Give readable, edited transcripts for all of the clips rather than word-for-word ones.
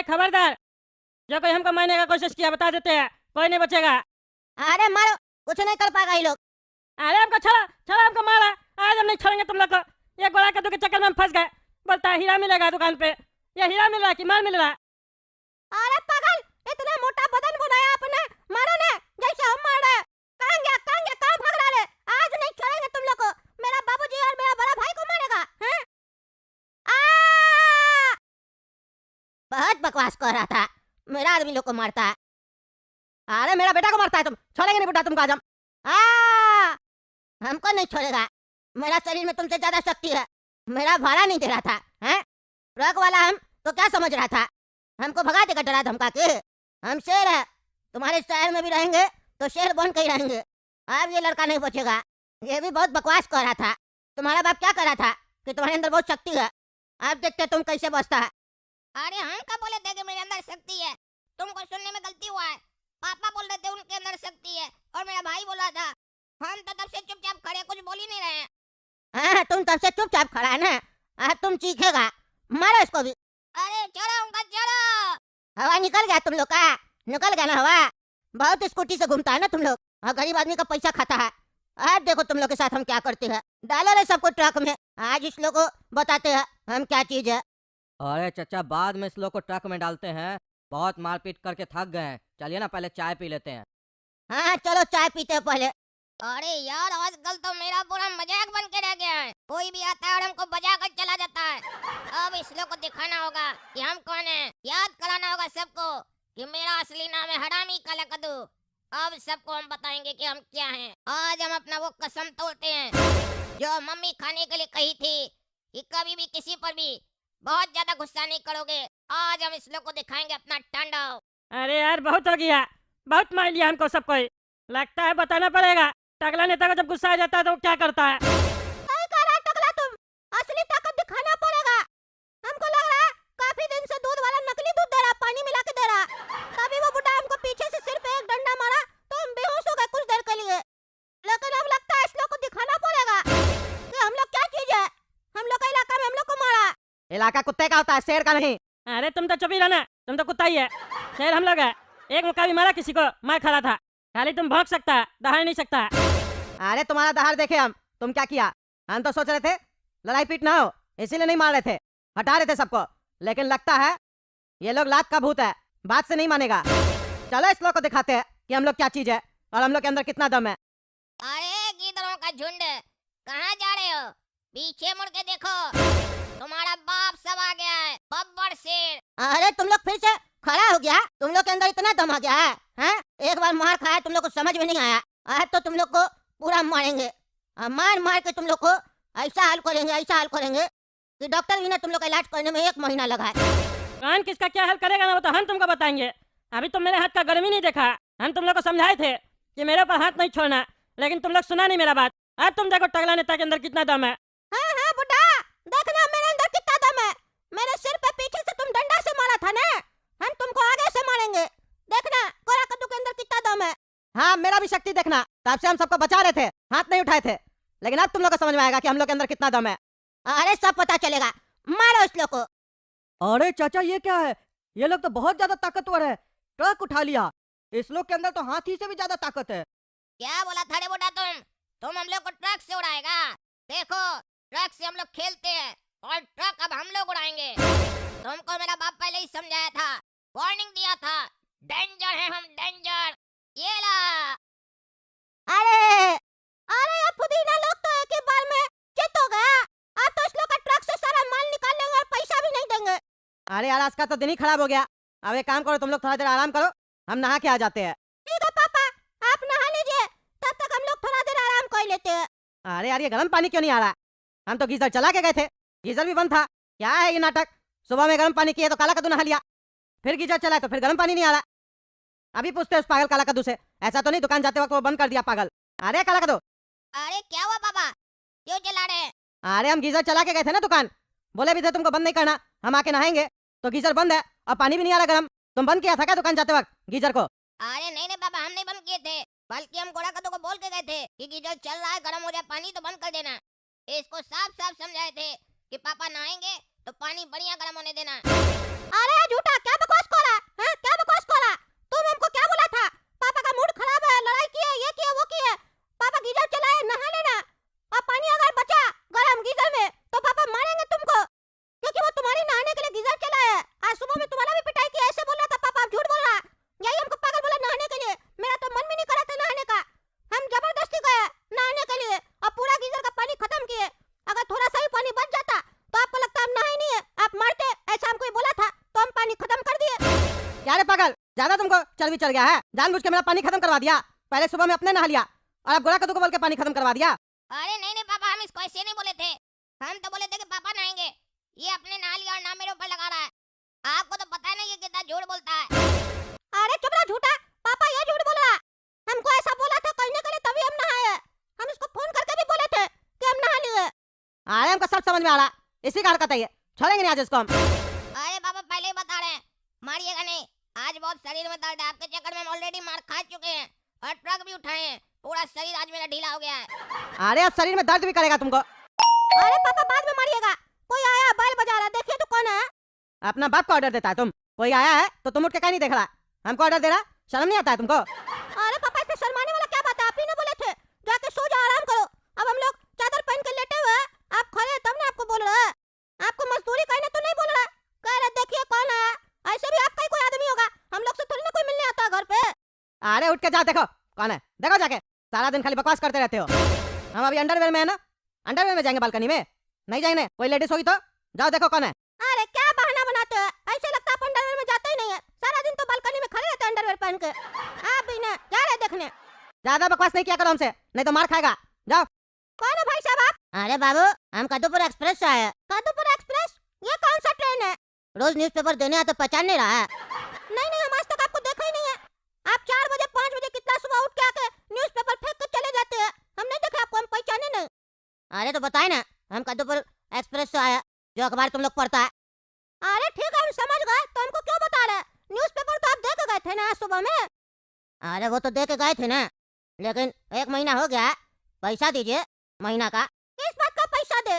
अरे खबरदार, जो कोई हमको मारने का कोशिश किया बता देते हैं, कोई नहीं बचेगा। अरे मारो, कुछ नहीं कर पाएगा ये लोग। अरे हमको छोड़ो, छोड़ो हमको मारा, आज हम नहीं छोड़ेंगे तुम लोग को। ये गोला कद्दू के चक्कर में हम फंस गए। बोलता है हीरा मिलेगा दुकान पे, ये हीरा मिल रहा है कि माल मिल रहा है? अरे पागल, इतना मोटा बदन बनाया आपने, मारो ना जैसे हम मार रहे। कहाँ गया कहाँ भाग रहा है? आज नहीं छोड़ेंगे तुम लोग को। मेरा बाबूजी और मेरा बड़ा भाई को मारेगा हैं? बहुत बकवास कर रहा था, मेरा आदमी लोग को मारता है। अरे मेरा बेटा को मारता है तुम, छोड़ेंगे नहीं बेटा तुमको आज हम। हमको नहीं छोड़ेगा, मेरा शरीर में तुमसे ज्यादा शक्ति है। मेरा भाड़ा नहीं दे रहा था हैं? ट्रक वाला हम तो क्या समझ रहा था, हमको भगा देगा डरा धमका के? हम शेर है, तुम्हारे शहर में भी रहेंगे तो शेर बन के ही रहेंगे। अब ये लड़का नहीं बचेगा। ये भी बहुत बकवास कर रहा था। तुम्हारा बाप क्या कर रहा था कि तुम्हारे अंदर बहुत शक्ति है, अब देखते तुम कैसे बचता है। अरे हम क्या बोले थे कि मेरे अंदर शक्ति है? तुमको सुनने में गलती हुआ है। पापा बोल रहे थे उनके अंदर शक्ति है और मेरा भाई बोला था। हम तो तब से चुपचाप खड़े, कुछ बोल ही नहीं रहे हैं। हाँ, तुम तब से चुपचाप खड़ा है ना, अब तुम चीखेगा। मारो इसको भी। अरे चलो उनका चलो। हवा निकल गया तुम लोग का, निकल गया ना हवा। बहुत स्कूटी से घूमता है ना तुम लोग, और गरीब आदमी का पैसा खाता है। अब देखो तुम लोग के साथ हम क्या करते हैं। डालो रे सबको ट्रक में, आज इस लोग को बताते हैं हम क्या चीज है। अरे चचा, बाद में इस लोग को ट्रक में डालते हैं, बहुत मारपीट करके थक गए हैं। चलिए ना पहले चाय पी लेते हैं। हाँ चलो चाय पीते हैं पहले। अरे यार आजकल तो मेरा पूरा मजाक बन के रह गया है। कोई भी आता है और हमको बजा कर चला जाता है। अब इस लोग को दिखाना होगा कि हम कौन है। याद कराना होगा सबको कि मेरा असली नाम है हरामी काला कद्दू। अब सबको हम बताएंगे कि हम क्या हैं। आज हम अपना वो कसम तोड़ते हैं जो मम्मी खाने के लिए कही थी कि कभी भी किसी पर भी बहुत ज्यादा गुस्सा नहीं करोगे। आज हम इस लोग को दिखाएंगे अपना तांडव। अरे यार बहुत हो गया, बहुत मार लिया हमको सब कोई। लगता है बताना पड़ेगा, टकला नेता को जब गुस्सा आ जाता है तो वो क्या करता है। सही कह रहा है टकला, तुम असली ताकत दिखाना पड़ेगा। हमको लग रहा है काफी दिन से दूध वाला नकली दूध दे रहा, पानी मिला के दे रहा। तभी वो बुढ़ा हमको पीछे से सिर पे एक डंडा मारा तो हम बेहोश हो गए कुछ देर के लिए। लेकिन अब लगता है इस लोग को दिखाना पड़ेगा कि हम लोग क्या चीज है। हम लोग का इलाका में हम लोग को मारा। इलाका कुत्ते का होता है, शेर का नहीं। अरे तुम तो चुप ही रहना, तुम तो कुत्ता ही है। शेर हम लोग है। एक मुक्का भी मारा किसी को, मार खा था। खाली तुम भौंक सकता है, दहाड़ नहीं सकता। अरे तुम्हारा दहाड़ देखे हम, तुम क्या किया। हम तो सोच रहे थे लड़ाई पीट ना हो, इसीलिए नहीं मार रहे थे, हटा रहे थे सबको। लेकिन लगता है ये लोग लात का भूत है, बात से नहीं मानेगा। चलो इस लोग को दिखाते हैं कि हम लोग क्या चीज है और हम लोग के अंदर कितना दम है। अरे गीदड़ों का झुंड, कहाँ जा रहे हो? पीछे मुड़ के देखो, तुम्हारा बाप सब आ गया है, बब्बर शेर। अरे तुम लोग फिर से खड़ा हो गया? तुम लोग के अंदर इतना दम आ गया है हैं? एक बार मार खाया तुम लोग को समझ में नहीं आया। आज तो तुम लोग को पूरा मारेंगे, मार मार के तुम लोग को ऐसा हाल करेंगे, ऐसा हाल करेंगे कि डॉक्टर भी ना तुम लोग का इलाज करने में 1 महीना लगा है। कौन किसका क्या हल करेगा ना वो तो हम तुमको बताएंगे। अभी तुम मेरे हाथ का गर्मी नहीं देखा। हम तुम लोग को समझाए थे कि मेरे ऊपर हाथ नहीं छोड़ना, लेकिन तुम लोग सुना नहीं मेरा बात। अब तुम देखो टकला नेता के अंदर कितना दम है। हाँ हाँ बुढ़ा, देखना मेरे अंदर कितना दम है। मेरे सिर पे पीछे से तुम डंडा से मारा था ना, हम तुमको आगे से मारेंगे। देखना कोरा कद्दू के अंदर कितना दम है। हाँ मेरा भी शक्ति देखना, तब से हम सबको बचा रहे थे, हाथ नहीं उठाए थे। लेकिन अब तुम लोग को समझ में आएगा कि हम लोग के अंदर कितना दम है। अरे सब पता चलेगा, मारो इस लोग को। अरे चाचा ये क्या है, ये लोग तो बहुत ज्यादा ताकतवर है, ट्रक उठा लिया। इस लोग के अंदर तो हाथी से भी ज्यादा ताकत है। क्या बोला था रे बुढ़ा तुम हम लोग को ट्रक से उड़ाएगा? देखो ट्रक से हम लोग खेलते हैं और ट्रक अब हम लोग उड़ाएंगे। तुमको मेरा बाप पहले ही समझाया था, वार्निंग दिया था, डेंजर है हम, डेंजर। ये ला। अरे अरे ये पुदीना लोग तो एक ही बार में चित हो गया। अब तो इस लोग का ट्रक से सारा माल निकाल लेंगे और पैसा भी नहीं देंगे। अरे यार आज का तो दिन ही खराब हो गया। अब एक काम करो, तुम लोग थोड़ा देर आराम करो, हम नहा के आ जाते हैं। ठीक है पापा, आप नहा लीजिए, तब तक हम लोग थोड़ा देर आराम कर लेते हैं। अरे यार ये गर्म पानी क्यों नहीं आ रहा? हम तो गीजर चला के गए थे, गीजर भी बंद था। क्या है ये नाटक? सुबह में गर्म पानी किए तो काला कद्दू नहा लिया, फिर गीजर चला तो फिर गर्म पानी नहीं आ रहा। अभी पूछते उस पागल काला कद्दू से, ऐसा तो नहीं दुकान जाते वक्त वो बंद कर दिया पागल। अरे काला कद्दू। अरे क्या हुआ पापा, क्यों चला रहे हैं? अरे हम गीजर चला के गए थे ना दुकान, बोले भी थे तुमको बंद नहीं करना, हम आके नहाएंगे तो गीजर बंद है और पानी भी नहीं आ रहा गर्म। तुम बंद किया था क्या दुकान जाते वक्त गीजर को? अरे नहीं नहीं पापा, हम नहीं बंद किए थे, बल्कि हम गोरा कद्दू को बोल के गए थे कि गीजर चल रहा है, गर्म हो जाए पानी तो बंद कर देना। इसको साफ साफ समझाए थे कि पापा नहाएंगे तो पानी बढ़िया गर्म होने देना। अरे झूठा, क्या बकवास सुबह में तुम्हारा भी पिटाई किया, ऐसे बोल रहा था पापा आप झूठ बोल रहा। यही हमको पागल बोला नहाने के लिए, मेरा तो मन भी नहीं करा था नहाने का। हम जबरदस्ती गए नहाने के लिए और पूरा गीजर का पानी खत्म किए। अगर थोड़ा सा ही पानी बच जाता तो आपको लगता हम नहाए नहीं है, आप मारते, ऐसा हमको ही बोला था तो हम पानी खत्म कर दिए। क्या रे पागल, ज्यादा तुमको चर्बी चढ़ गया है? जानबूझ के मेरा पानी खत्म करवा दिया। पहले सुबह में अपने नहा लिया और अब गोरा कद्दू को बोल के पानी खत्म करवा दिया। अरे नहीं पापा, हम इसको ऐसे नहीं बोले थे। हम तो बोले थे कि पापा नहाएंगे, ये अपने नहा लिया और नाम मेरे ऊपर लगा रहा है। आपको तो पता नहीं ये कितना झूठ बोलता है। अरे चुप रहो झूठा, पापा ये झूठ बोल रहा है। हमको ऐसा बोला था करने के लिए तभी हम नहाए। हम इसको फोन करके भी बोले थे कि हम नहा लिए। अरे हमको सब समझ में आ रहा, इसी का हरकत है ये, छोड़ेंगे नहीं आज इसको हम। अरे पापा पहले ही बता रहे हैं, मारिएगा नहीं। आज बहुत शरीर में दर्द है, आपके चक्कर में हम ऑलरेडी मार खा चुके हैं और ट्रक भी उठाए हैं। पूरा शरीर आज मेरा ढीला हो गया है। अरे अब शरीर में दर्द भी करेगा तुमको। अरे पापा बाद में मारिएगा। कोई आया बाल बजा रहा, देखिए तो कौन है। अपना बाप को ऑर्डर देता है तुम? कोई आया है तो तुम उठ के कहीं नहीं देख रहा, हमको ऑर्डर दे रहा? शर्म नहीं आता है तुमको? अरे पापा इसमें शर्माने वाला क्या बात है, आप ही ने बोले थे जाके सो जाओ आराम करो। अब हम लोग चादर पहन के लेटे हुए हैं, आप खड़े हैं तब ना आपको बोल रहे हैं। आपको मजदूरी करने तो नहीं बोल रहा, कह रहे देखिए कौन है। ऐसे भी आपका ही कोई आदमी होगा, हम लोग से थोड़ी ना कोई मिलने आता है घर पे। अरे उठ के जाओ, देखो कौन है, देखो जाके। सारा दिन खाली बकवास करते रहते हो। हम अभी अंडरवेयर में है ना, अंडरवेयर में जाएंगे बालकनी में? नहीं जाएंगे, कोई लेडीज होगी तो जाओ देखो कौन है। अरे क्या बहाना बनाते हो, ऐसे लगता है आप अंडरवेयर में जाते ही नहीं है। सारा दिन तो बालकनी में खड़े रहते हैं अंडरवेयर पहन के। आप भी ना जा रहे देखने। ज्यादा बकवास नहीं किया करो हमसे, नहीं तो मार खाएगा। जाओ। कौन है भाई साहब आप? अरे बाबू हम कद्दूपुर एक्सप्रेस से आए। कद्दूपुर एक्सप्रेस? ये कौन सा ट्रेन है? रोज न्यूज़पेपर देने आते, पहचान नहीं रहा है? नहीं हम आज तक आपको देखा ही नहीं है। आप 4 बजे 5 बजे कितना सुबह उठ के आके न्यूज़पेपर फेंक के चले जाते हैं, हम नहीं देखे आपको, हम पहचाने नहीं। अरे तो बताए ना, हम कद्दूपुर एक्सप्रेस से आए, जो अखबार तुम लोग पढ़ता है। अरे ठीक है हम समझ गए, तो हमको क्यों बता रहे? न्यूज़पेपर तो आप दे के गए थे ना आज सुबह में। अरे वो तो दे के गए थे ना, लेकिन 1 महीना हो गया, पैसा दीजिए महीना का। किस बात का पैसा दे?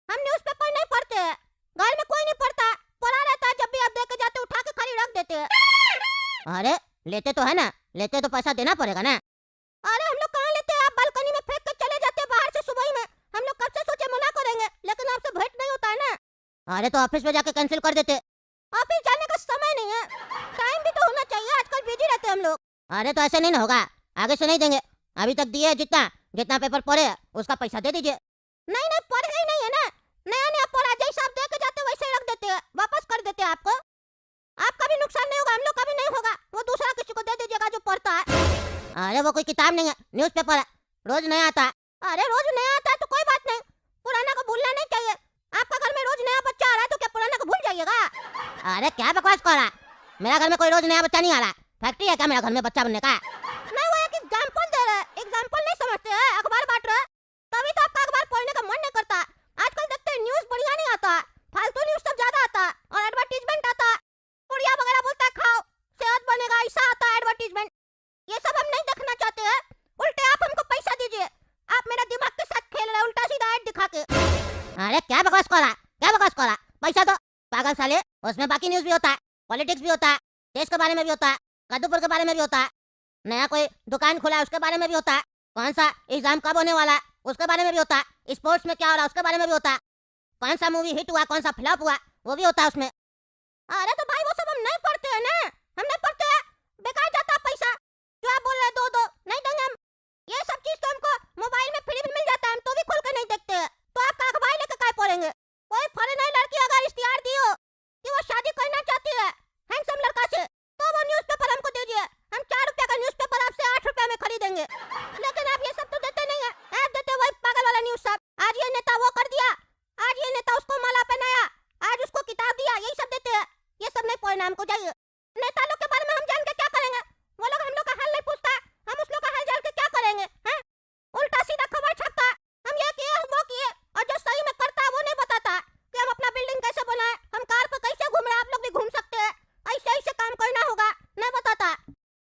हम न्यूज़पेपर नहीं पढ़ते हैं, घर में कोई नहीं पढ़ता, पढ़ा रहता है। जब भी आप दे के जाते उठा के खाली रख देते हैं। अरे लेते तो है ना, लेते तो पैसा देना पड़ेगा ना। अरे हम लोग कहाँ लेते हैं, आप बालकनी में फेंक के चले जाते हैं बाहर से सुबह ही में। हम लोग कब से सोचे मना करेंगे, लेकिन आपसे भेंट नहीं होता है ना। अरे तो ऑफिस में जाके कैंसिल कर देते। ऑफिस जाने का समय नहीं है, टाइम भी तो होना चाहिए, आजकल बिजी रहते हैं हम लोग। अरे तो ऐसे नहीं ना होगा, आगे से नहीं देंगे। अभी तक दिए जितना जितना पेपर पढ़े उसका पैसा दे दीजिए। नहीं पढ़े ही नहीं है ना, नया पढ़ा, जैसा आप दे के जाते वैसे ही रख देते हैं, वापस कर देते हैं आपको। आपका भी नुकसान नहीं होगा, हम लोग का भी नहीं होगा, वो दूसरा किसी को दे दीजिएगा जो पढ़ता है। अरे वो कोई किताब नहीं है, न्यूज़पेपर है, रोज नया आता है। अरे रोज नया आता है तो कोई बात नहीं, पुराना को भूलना नहीं चाहिए। आपका घर में रोज नया बच्चा आ रहा है तो क्या पुराना को भूल जाइएगा? अरे क्या बकवास कर रहा है, मेरा घर में कोई रोज नया बच्चा नहीं आ रहा। फैक्ट्री है क्या मेरा घर में बच्चा बनने का? नहीं वो एक एग्जाम्पल दे रहे हैं, एग्जाम्पल नहीं समझते हैं, अखबार बांट रहे हैं, तभी तो आपका अखबार पढ़ने का मन नहीं करता। आजकल देखते हैं न्यूज़ बढ़िया नहीं आता, फालतू न्यूज़ सब ज्यादा आता है और एडवर्टीजमेंट आता है, पुड़िया वगैरह बोलता है खाओ सेहत बनेगा, ऐसा आता है एडवर्टीजमेंट। ये सब हम नहीं देखना चाहते हैं, उल्टे आप हमको पैसा दीजिए। आप मेरा दिमाग के साथ खेल रहे हैं उल्टा सीधा ऐड दिखा के। अरे क्या बकवास कर रहा, क्या बकवास कर रहा, पैसा दो पागल साले। उसमें बाकी न्यूज़ भी होता है, पॉलिटिक्स भी होता है, देश के बारे में भी होता है, कद्दूपुर के बारे में भी होता है, नया कोई दुकान खुला है उसके बारे में भी होता है, कौन सा एग्जाम कब होने वाला है उसके बारे में भी होता है, स्पोर्ट्स में क्या हो रहा है उसके बारे में भी होता है, कौन सा मूवी हिट हुआ कौन सा फ्लॉप हुआ वो भी होता है उसमें। अरे तो भाई वो सब हम नहीं पढ़ते हैं ना, हम नहीं पढ़ते हैं, बेकार जाता है पैसा। जो आप बोल रहे हैं दो नहीं देंगे हम, ये सब चीज तो हमको मोबाइल में फ्री में मिल जाता है, हम तो भी खोल के नहीं देखते हैं। तो आपका अखबार लेके काय पढ़ेंगे? कोई फॉरेनर लड़की अगर इश्तिहार दियो कि वो शादी करना चाहती है हैंडसम लड़का से, तो वो न्यूज़पेपर हमको दीजिए, हम 4 रुपया का न्यूज़पेपर आपसे 8 रुपया में खरीदेंगे। लेकिन आप ये सब तो देते नहीं है, आप देते वही पागल वाला न्यूज़ सब, आज ये नेता वो कर दिया, आज ये नेता उसको माला पहनाया, आज उसको किताब दिया, यही सब देते हैं। ये सब नहीं पढ़ना हमको चाहिए। नेता लोग के बारे में हम जान के क्या करेंगे? वो लोग हम लोग का हाल नहीं पूछता है, हम उस लोग का हाल जान के क्या करेंगे? हैं? उल्टा सीधा खबर छपता है, हम ये किए हम वो किए, और जो सही में करता है वो नहीं बताता कि हम अपना बिल्डिंग कैसे बनाए, हम कार पर कैसे घूम रहे हैं, आप लोग भी घूम सकते हैं, ऐसे ऐसे काम करना होगा, नहीं बताता।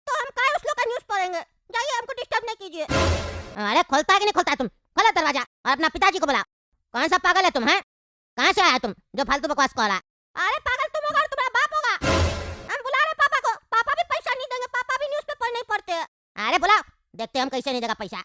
तो हम काय उस लोग का न्यूज़ पढ़ेंगे? जाइए हमको डिस्टर्ब नहीं कीजिए। अरे खोलता है कि नहीं खोलता तुम? खोलो दरवाजा और अपना पिताजी को बुलाओ। कौन सा पागल है तुम? हैं कहाँ से आया तुम जो फालतू बकवास कर रहा है? अरे पागल तुम होगा और तुम्हारा बाप होगा। हम बुला रहे पापा को, पापा भी पैसा नहीं देंगे, पापा भी न्यूज़पेपर नहीं पढ़ते। अरे बुलाओ, देखते हम कैसे नहीं देगा पैसा।